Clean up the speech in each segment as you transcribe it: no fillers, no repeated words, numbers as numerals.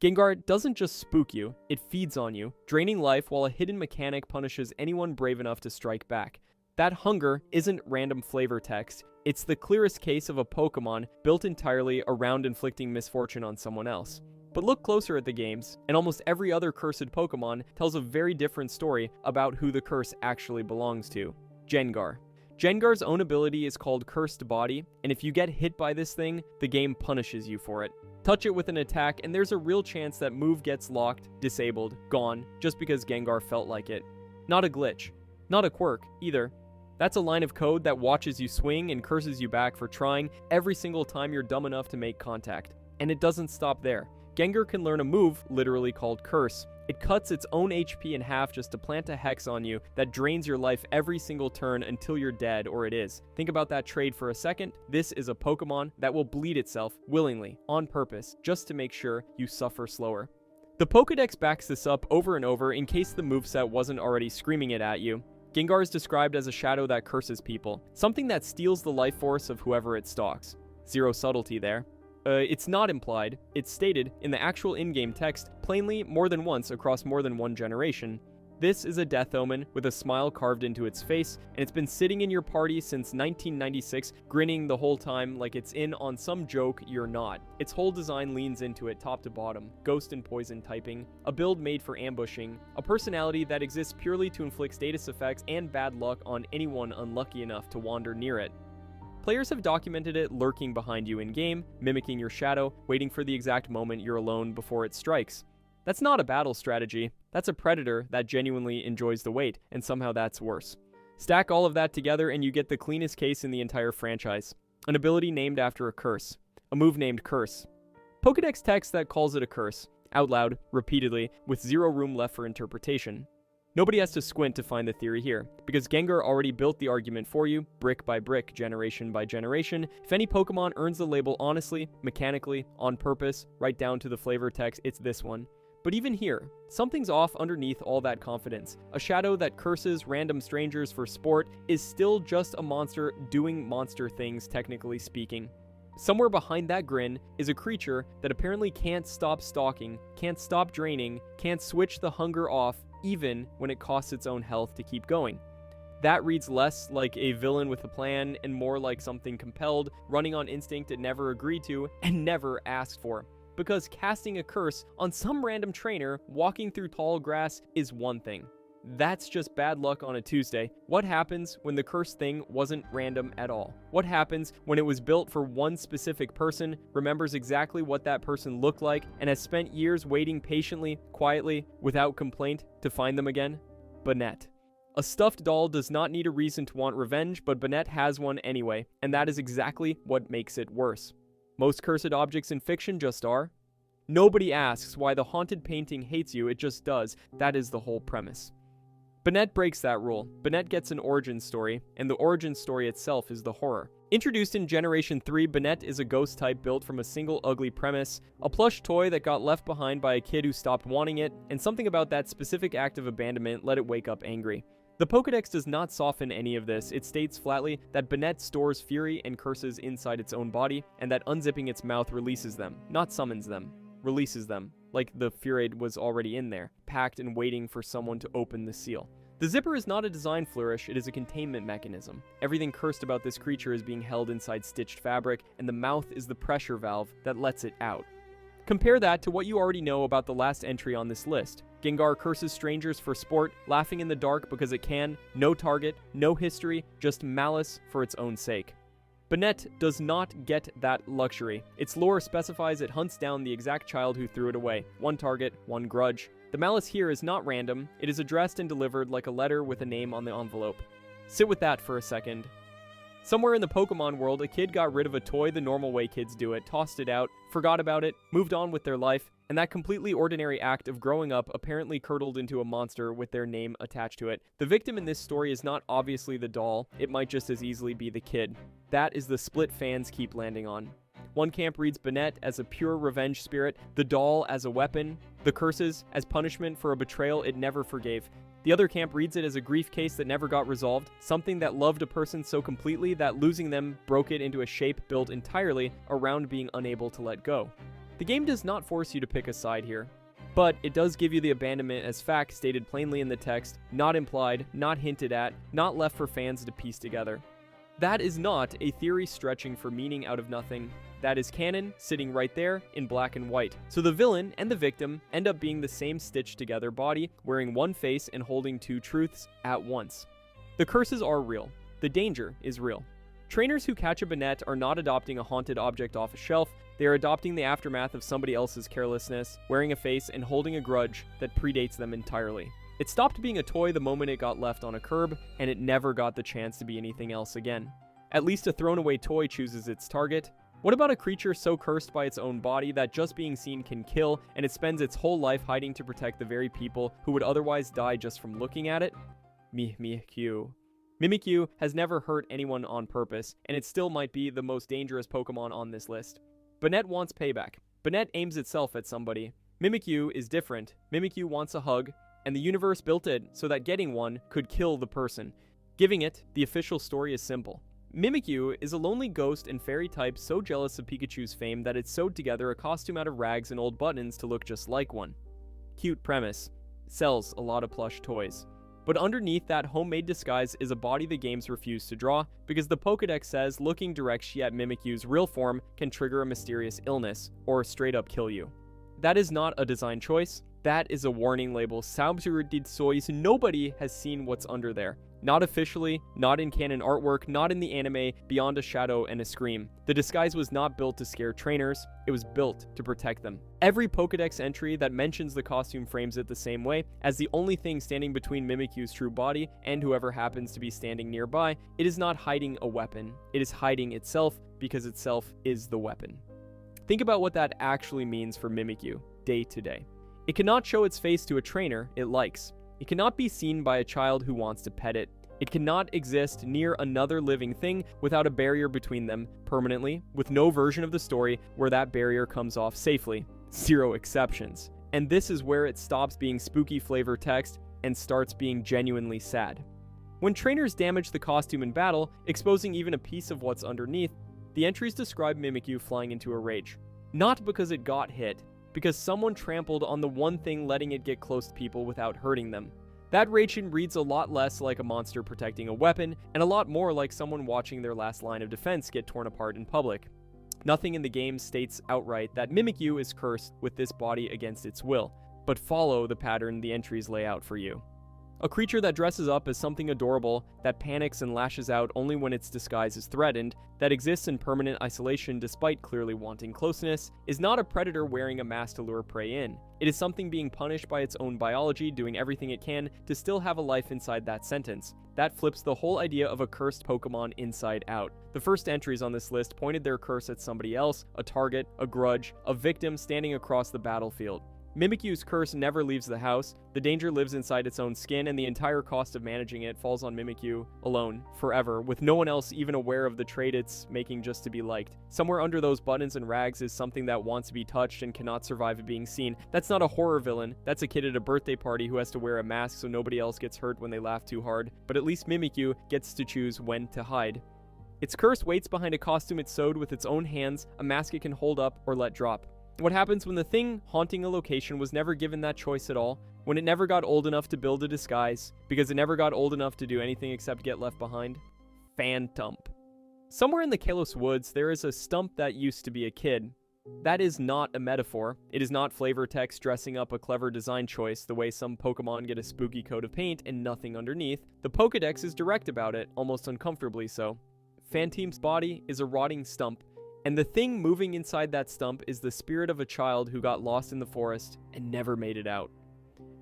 Gengar doesn't just spook you, it feeds on you, draining life while a hidden mechanic punishes anyone brave enough to strike back. That hunger isn't random flavor text, it's the clearest case of a Pokemon built entirely around inflicting misfortune on someone else. But look closer at the games, and almost every other cursed Pokemon tells a very different story about who the curse actually belongs to. Gengar. Gengar's own ability is called Cursed Body, and if you get hit by this thing, the game punishes you for it. Touch it with an attack, and there's a real chance that move gets locked, disabled, gone, just because Gengar felt like it. Not a glitch. Not a quirk, either. That's a line of code that watches you swing and curses you back for trying every single time you're dumb enough to make contact. And it doesn't stop there. Gengar can learn a move, literally called Curse. It cuts its own HP in half just to plant a hex on you that drains your life every single turn until you're dead, or it is. Think about that trade for a second. This is a Pokemon that will bleed itself willingly, on purpose, just to make sure you suffer slower. The Pokédex backs this up over and over in case the moveset wasn't already screaming it at you. Gengar is described as a shadow that curses people, something that steals the life force of whoever it stalks. Zero subtlety there. It's not implied, it's stated in the actual in-game text plainly more than once across more than one generation. This is a death omen with a smile carved into its face, and it's been sitting in your party since 1996, grinning the whole time like it's in on some joke you're not. Its whole design leans into it top to bottom, ghost and poison typing, a build made for ambushing, a personality that exists purely to inflict status effects and bad luck on anyone unlucky enough to wander near it. Players have documented it lurking behind you in-game, mimicking your shadow, waiting for the exact moment you're alone before it strikes. That's not a battle strategy, that's a predator that genuinely enjoys the wait, and somehow that's worse. Stack all of that together and you get the cleanest case in the entire franchise. An ability named after a curse. A move named Curse. Pokédex text that calls it a curse, out loud, repeatedly, with zero room left for interpretation. Nobody has to squint to find the theory here, because Gengar already built the argument for you, brick by brick, generation by generation. If any Pokemon earns the label honestly, mechanically, on purpose, right down to the flavor text, it's this one. But even here, something's off underneath all that confidence. A shadow that curses random strangers for sport is still just a monster doing monster things, technically speaking. Somewhere behind that grin is a creature that apparently can't stop stalking, can't stop draining, can't switch the hunger off, even when it costs its own health to keep going. That reads less like a villain with a plan and more like something compelled, running on instinct it never agreed to and never asked for. Because casting a curse on some random trainer walking through tall grass is one thing. That's just bad luck on a Tuesday. What happens when the cursed thing wasn't random at all? What happens when it was built for one specific person, remembers exactly what that person looked like, and has spent years waiting patiently, quietly, without complaint to find them again? Banette. A stuffed doll does not need a reason to want revenge, but Banette has one anyway, and that is exactly what makes it worse. Most cursed objects in fiction just are. Nobody asks why the haunted painting hates you, it just does. That is the whole premise. Banette breaks that rule. Banette gets an origin story, and the origin story itself is the horror. Introduced in Generation 3, Banette is a ghost type built from a single ugly premise, a plush toy that got left behind by a kid who stopped wanting it, and something about that specific act of abandonment let it wake up angry. The Pokédex does not soften any of this. It states flatly that Banette stores fury and curses inside its own body, and that unzipping its mouth releases them, not summons them, releases them, like the Furade was already in there, packed and waiting for someone to open the seal. The zipper is not a design flourish, it is a containment mechanism. Everything cursed about this creature is being held inside stitched fabric, and the mouth is the pressure valve that lets it out. Compare that to what you already know about the last entry on this list. Gengar curses strangers for sport, laughing in the dark because it can, no target, no history, just malice for its own sake. Banette does not get that luxury. Its lore specifies it hunts down the exact child who threw it away. One target, one grudge. The malice here is not random, it is addressed and delivered like a letter with a name on the envelope. Sit with that for a second. Somewhere in the Pokemon world, a kid got rid of a toy the normal way kids do it, tossed it out, forgot about it, moved on with their life, and that completely ordinary act of growing up apparently curdled into a monster with their name attached to it. The victim in this story is not obviously the doll, it might just as easily be the kid. That is the split fans keep landing on. One camp reads Banette as a pure revenge spirit, the doll as a weapon, the curses as punishment for a betrayal it never forgave. The other camp reads it as a grief case that never got resolved, something that loved a person so completely that losing them broke it into a shape built entirely around being unable to let go. The game does not force you to pick a side here, but it does give you the abandonment as fact stated plainly in the text, not implied, not hinted at, not left for fans to piece together. That is not a theory stretching for meaning out of nothing. That is canon, sitting right there in black and white. So the villain and the victim end up being the same stitched together body, wearing one face and holding two truths at once. The curses are real. The danger is real. Trainers who catch a Banette are not adopting a haunted object off a shelf, they are adopting the aftermath of somebody else's carelessness, wearing a face and holding a grudge that predates them entirely. It stopped being a toy the moment it got left on a curb, and it never got the chance to be anything else again. At least a thrown-away toy chooses its target. What about a creature so cursed by its own body that just being seen can kill, and it spends its whole life hiding to protect the very people who would otherwise die just from looking at it? Mimikyu. Mimikyu has never hurt anyone on purpose, and it still might be the most dangerous Pokemon on this list. Banette wants payback. Banette aims itself at somebody. Mimikyu is different. Mimikyu wants a hug, and the universe built it so that getting one could kill the person. Giving it, the official story is simple. Mimikyu is a lonely ghost and fairy type so jealous of Pikachu's fame that it sewed together a costume out of rags and old buttons to look just like one. Cute premise. Sells a lot of plush toys. But underneath that homemade disguise is a body the games refuse to draw, because the Pokédex says looking directly at Mimikyu's real form can trigger a mysterious illness, or straight up kill you. That is not a design choice, that is a warning label. Nobody has seen what's under there. Not officially, not in canon artwork, not in the anime, beyond a shadow and a scream. The disguise was not built to scare trainers, it was built to protect them. Every Pokédex entry that mentions the costume frames it the same way, as the only thing standing between Mimikyu's true body and whoever happens to be standing nearby. It is not hiding a weapon, it is hiding itself, because itself is the weapon. Think about what that actually means for Mimikyu, day to day. It cannot show its face to a trainer it likes. It cannot be seen by a child who wants to pet it. It cannot exist near another living thing without a barrier between them permanently, with no version of the story where that barrier comes off safely. Zero exceptions. And this is where it stops being spooky flavor text and starts being genuinely sad. When trainers damage the costume in battle, exposing even a piece of what's underneath, the entries describe Mimikyu flying into a rage. Not because it got hit, because someone trampled on the one thing letting it get close to people without hurting them. That rage reads a lot less like a monster protecting a weapon, and a lot more like someone watching their last line of defense get torn apart in public. Nothing in the game states outright that Mimikyu is cursed with this body against its will, but follow the pattern the entries lay out for you. A creature that dresses up as something adorable, that panics and lashes out only when its disguise is threatened, that exists in permanent isolation despite clearly wanting closeness, is not a predator wearing a mask to lure prey in. It is something being punished by its own biology, doing everything it can to still have a life inside that sentence. That flips the whole idea of a cursed Pokemon inside out. The first entries on this list pointed their curse at somebody else, a target, a grudge, a victim standing across the battlefield. Mimikyu's curse never leaves the house, the danger lives inside its own skin, and the entire cost of managing it falls on Mimikyu alone, forever, with no one else even aware of the trait it's making just to be liked. Somewhere under those buttons and rags is something that wants to be touched and cannot survive it being seen. That's not a horror villain, that's a kid at a birthday party who has to wear a mask so nobody else gets hurt when they laugh too hard, but at least Mimikyu gets to choose when to hide. Its curse waits behind a costume it sewed with its own hands, a mask it can hold up or let drop. What happens when the thing haunting a location was never given that choice at all, when it never got old enough to build a disguise, because it never got old enough to do anything except get left behind? Phantump. Somewhere in the Kalos Woods, there is a stump that used to be a kid. That is not a metaphor. It is not flavor text dressing up a clever design choice the way some Pokemon get a spooky coat of paint and nothing underneath. The Pokédex is direct about it, almost uncomfortably so. Phantump's body is a rotting stump, and the thing moving inside that stump is the spirit of a child who got lost in the forest and never made it out.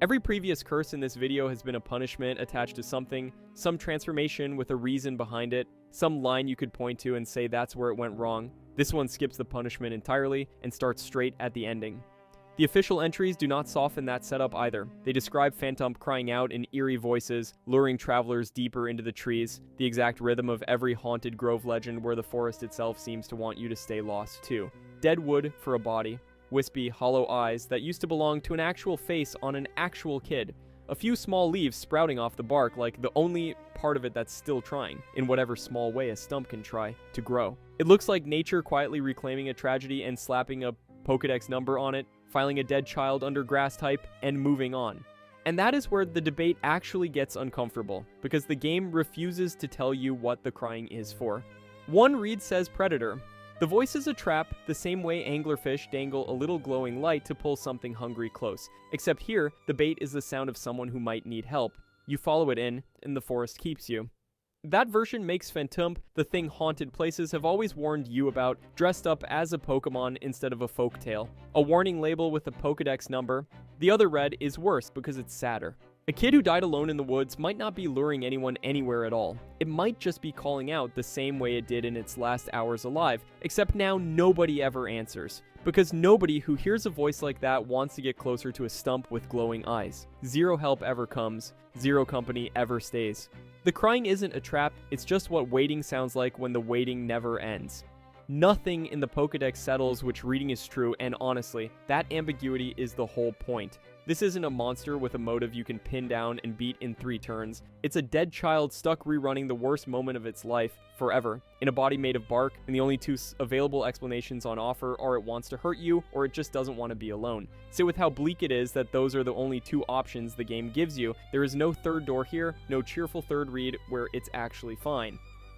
Every previous curse in this video has been a punishment attached to something, some transformation with a reason behind it, some line you could point to and say that's where it went wrong. This one skips the punishment entirely and starts straight at the ending. The official entries do not soften that setup either. They describe Phantump crying out in eerie voices, luring travelers deeper into the trees, the exact rhythm of every haunted grove legend where the forest itself seems to want you to stay lost too. Dead wood for a body, wispy, hollow eyes that used to belong to an actual face on an actual kid, a few small leaves sprouting off the bark like the only part of it that's still trying, in whatever small way a stump can try, to grow. It looks like nature quietly reclaiming a tragedy and slapping a Pokédex number on it, filing a dead child under grass type, and moving on. And that is where the debate actually gets uncomfortable, because the game refuses to tell you what the crying is for. One read says Predator. The voice is a trap, the same way anglerfish dangle a little glowing light to pull something hungry close. Except here, the bait is the sound of someone who might need help. You follow it in, and the forest keeps you. That version makes Phantump the thing haunted places have always warned you about, dressed up as a Pokemon instead of a folktale. A warning label with a Pokédex number. The other red is worse because it's sadder. A kid who died alone in the woods might not be luring anyone anywhere at all. It might just be calling out the same way it did in its last hours alive, except now nobody ever answers. Because nobody who hears a voice like that wants to get closer to a stump with glowing eyes. Zero help ever comes, zero company ever stays. The crying isn't a trap, it's just what waiting sounds like when the waiting never ends. Nothing in the Pokédex settles which reading is true, and honestly, that ambiguity is the whole point. This isn't a monster with a motive you can pin down and beat in 3 turns. It's a dead child stuck rerunning the worst moment of its life, forever, in a body made of bark, and the only 2 available explanations on offer are it wants to hurt you, or it just doesn't want to be alone. So with how bleak it is that those are the only 2 options the game gives you, there is no third door here, no cheerful third read where it's actually fine.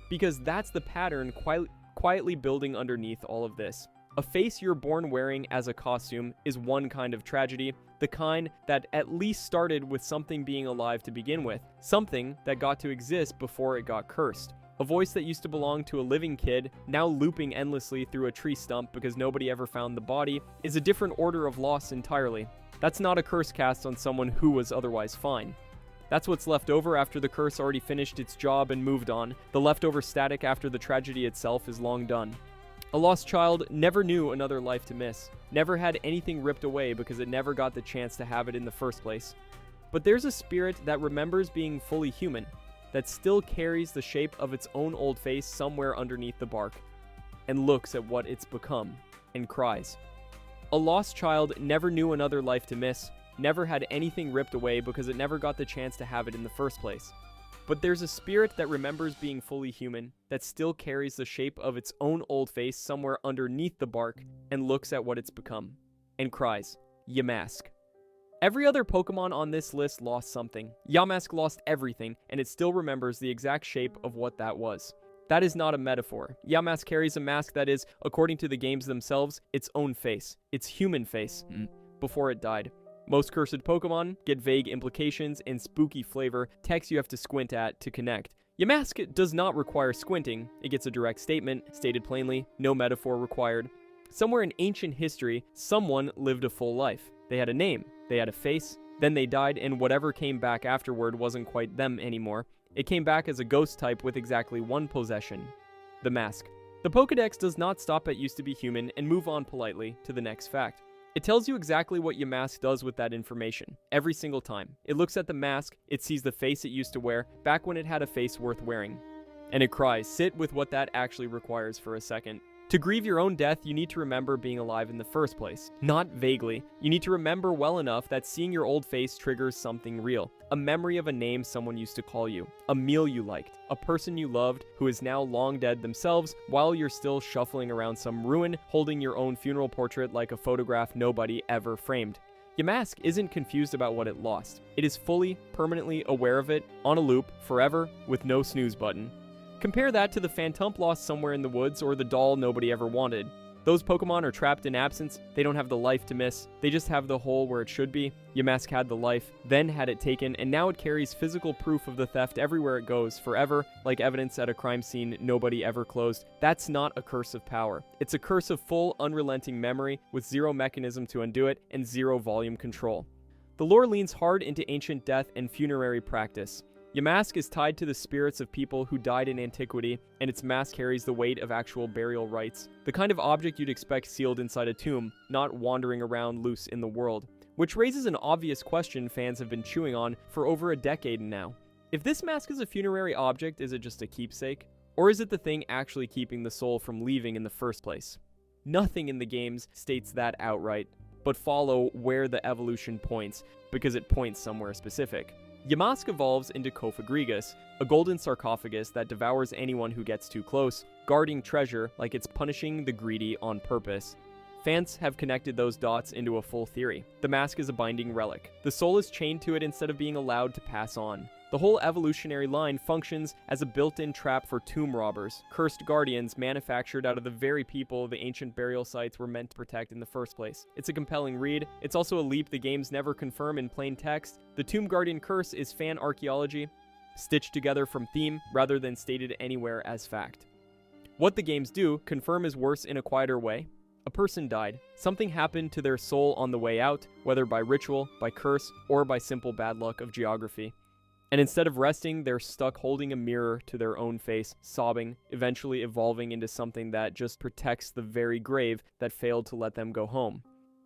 Because that's the pattern quietly building underneath all of this. A face you're born wearing as a costume is one kind of tragedy, the kind that at least started with something being alive to begin with, something that got to exist before it got cursed. A voice that used to belong to a living kid, now looping endlessly through a tree stump because nobody ever found the body, is a different order of loss entirely. That's not a curse cast on someone who was otherwise fine. That's what's left over after the curse already finished its job and moved on. The leftover static after the tragedy itself is long done. A lost child never knew another life to miss, never had anything ripped away because it never got the chance to have it in the first place. But there's a spirit that remembers being fully human, that still carries the shape of its own old face somewhere underneath the bark, and looks at what it's become, and cries. A lost child never knew another life to miss, never had anything ripped away because it never got the chance to have it in the first place. But there's a spirit that remembers being fully human, that still carries the shape of its own old face somewhere underneath the bark, and looks at what it's become, and cries, Yamask. Every other Pokemon on this list lost something. Yamask lost everything, and it still remembers the exact shape of what that was. That is not a metaphor. Yamask carries a mask that is, according to the games themselves, its own face, its human face, before it died. Most cursed Pokemon get vague implications and spooky flavor, text you have to squint at to connect. Yamask does not require squinting. It gets a direct statement, stated plainly, no metaphor required. Somewhere in ancient history, someone lived a full life. They had a name, they had a face, then they died, and whatever came back afterward wasn't quite them anymore. It came back as a ghost type with exactly one possession, the mask. The Pokédex does not stop at used to be human and move on politely to the next fact. It tells you exactly what Yamask does with that information, every single time. It looks at the mask, it sees the face it used to wear, back when it had a face worth wearing. And it cries, sit with what that actually requires for a second. To grieve your own death, you need to remember being alive in the first place. Not vaguely. You need to remember well enough that seeing your old face triggers something real. A memory of a name someone used to call you. A meal you liked. A person you loved who is now long dead themselves while you're still shuffling around some ruin, holding your own funeral portrait like a photograph nobody ever framed. Yamask isn't confused about what it lost. It is fully, permanently aware of it, on a loop, forever, with no snooze button. Compare that to the Phantump lost somewhere in the woods or the doll nobody ever wanted. Those Pokemon are trapped in absence, they don't have the life to miss, they just have the hole where it should be. Yamask had the life, then had it taken, and now it carries physical proof of the theft everywhere it goes, forever, like evidence at a crime scene nobody ever closed. That's not a curse of power. It's a curse of full, unrelenting memory, with zero mechanism to undo it, and zero volume control. The lore leans hard into ancient death and funerary practice. Yamask is tied to the spirits of people who died in antiquity, and its mask carries the weight of actual burial rites. The kind of object you'd expect sealed inside a tomb, not wandering around loose in the world. Which raises an obvious question fans have been chewing on for over a decade now. If this mask is a funerary object, is it just a keepsake? Or is it the thing actually keeping the soul from leaving in the first place? Nothing in the games states that outright, but follow where the evolution points, because it points somewhere specific. Yamask evolves into Cofagrigus, a golden sarcophagus that devours anyone who gets too close, guarding treasure like it's punishing the greedy on purpose. Fans have connected those dots into a full theory. The mask is a binding relic. The soul is chained to it instead of being allowed to pass on. The whole evolutionary line functions as a built-in trap for tomb robbers, cursed guardians manufactured out of the very people the ancient burial sites were meant to protect in the first place. It's a compelling read. It's also a leap the games never confirm in plain text. The Tomb Guardian curse is fan archaeology, stitched together from theme rather than stated anywhere as fact. What the games do confirm is worse in a quieter way. A person died. Something happened to their soul on the way out, whether by ritual, by curse, or by simple bad luck of geography. And instead of resting, they're stuck holding a mirror to their own face, sobbing, eventually evolving into something that just protects the very grave that failed to let them go home.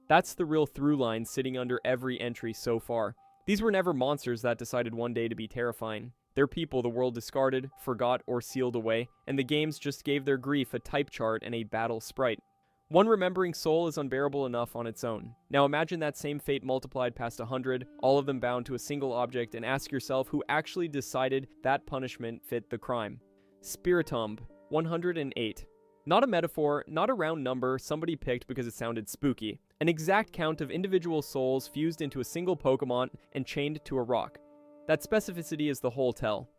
That's the real through line sitting under every entry so far. These were never monsters that decided one day to be terrifying. They're people the world discarded, forgot, or sealed away, and the games just gave their grief a type chart and a battle sprite. One remembering soul is unbearable enough on its own. Now imagine that same fate multiplied past 100, all of them bound to a single object, and ask yourself who actually decided that punishment fit the crime. Spiritomb, 108. Not a metaphor, not a round number somebody picked because it sounded spooky. An exact count of individual souls fused into a single Pokemon and chained to a rock. That specificity is the whole tell.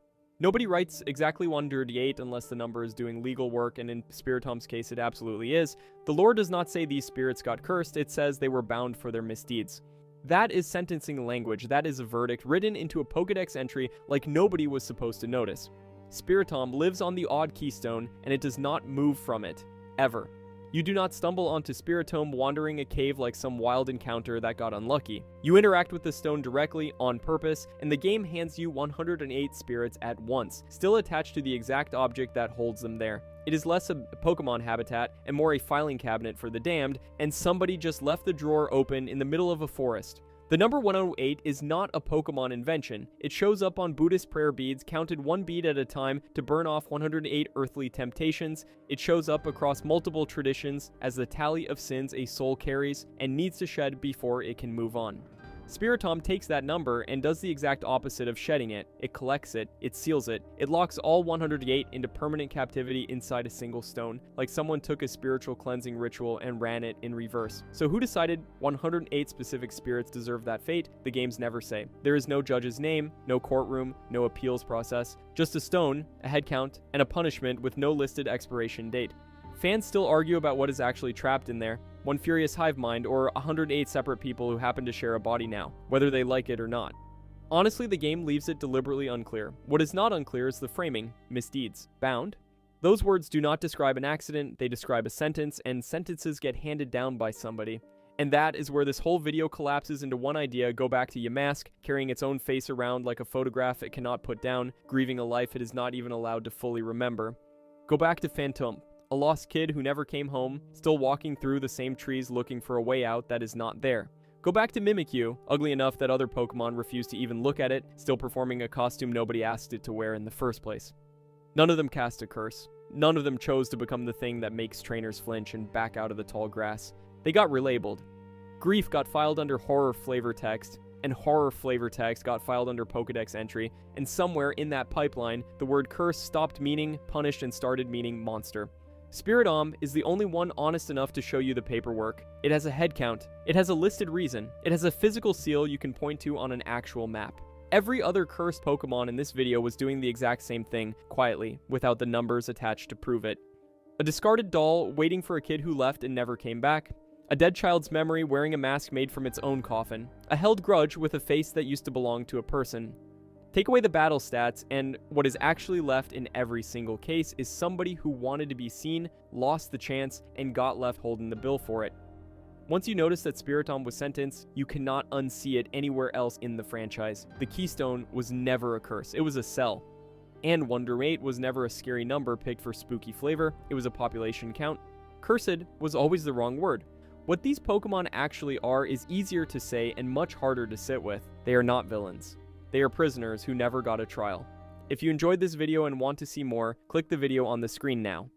Nobody writes exactly 108 unless the number is doing legal work, and in Spiritomb's case it absolutely is. The lore does not say these spirits got cursed, it says they were bound for their misdeeds. That is sentencing language, that is a verdict written into a Pokédex entry like nobody was supposed to notice. Spiritomb lives on the odd keystone, and it does not move from it. Ever. You do not stumble onto Spiritomb wandering a cave like some wild encounter that got unlucky. You interact with the stone directly, on purpose, and the game hands you 108 spirits at once, still attached to the exact object that holds them there. It is less a Pokemon habitat and more a filing cabinet for the damned, and somebody just left the drawer open in the middle of a forest. The number 108 is not a Pokemon invention. It shows up on Buddhist prayer beads, counted one bead at a time to burn off 108 earthly temptations. It shows up across multiple traditions as the tally of sins a soul carries and needs to shed before it can move on. Spiritomb takes that number and does the exact opposite of shedding it. It collects it, it seals it, it locks all 108 into permanent captivity inside a single stone, like someone took a spiritual cleansing ritual and ran it in reverse. So who decided 108 specific spirits deserve that fate? The games never say. There is no judge's name, no courtroom, no appeals process, just a stone, a head count, and a punishment with no listed expiration date. Fans still argue about what is actually trapped in there. One furious hive mind, or 108 separate people who happen to share a body now, whether they like it or not. Honestly, the game leaves it deliberately unclear. What is not unclear is the framing, misdeeds. Bound? Those words do not describe an accident, they describe a sentence, and sentences get handed down by somebody. And that is where this whole video collapses into one idea: go back to Yamask, carrying its own face around like a photograph it cannot put down, grieving a life it is not even allowed to fully remember. Go back to Phantom. A lost kid who never came home, still walking through the same trees looking for a way out that is not there. Go back to Mimikyu, ugly enough that other Pokemon refuse to even look at it, still performing a costume nobody asked it to wear in the first place. None of them cast a curse. None of them chose to become the thing that makes trainers flinch and back out of the tall grass. They got relabeled. Grief got filed under horror flavor text, and horror flavor text got filed under Pokédex entry, and somewhere in that pipeline, the word curse stopped meaning punished and started meaning monster. Spiritomb is the only one honest enough to show you the paperwork. It has a head count. It has a listed reason. It has a physical seal you can point to on an actual map. Every other cursed Pokemon in this video was doing the exact same thing, quietly, without the numbers attached to prove it. A discarded doll waiting for a kid who left and never came back. A dead child's memory wearing a mask made from its own coffin. A held grudge with a face that used to belong to a person. Take away the battle stats, and what is actually left in every single case is somebody who wanted to be seen, lost the chance, and got left holding the bill for it. Once you notice that Spiritomb was sentenced, you cannot unsee it anywhere else in the franchise. The Keystone was never a curse, it was a cell. And 108 was never a scary number picked for spooky flavor, it was a population count. Cursed was always the wrong word. What these Pokemon actually are is easier to say and much harder to sit with. They are not villains. They are prisoners who never got a trial. If you enjoyed this video and want to see more, click the video on the screen now.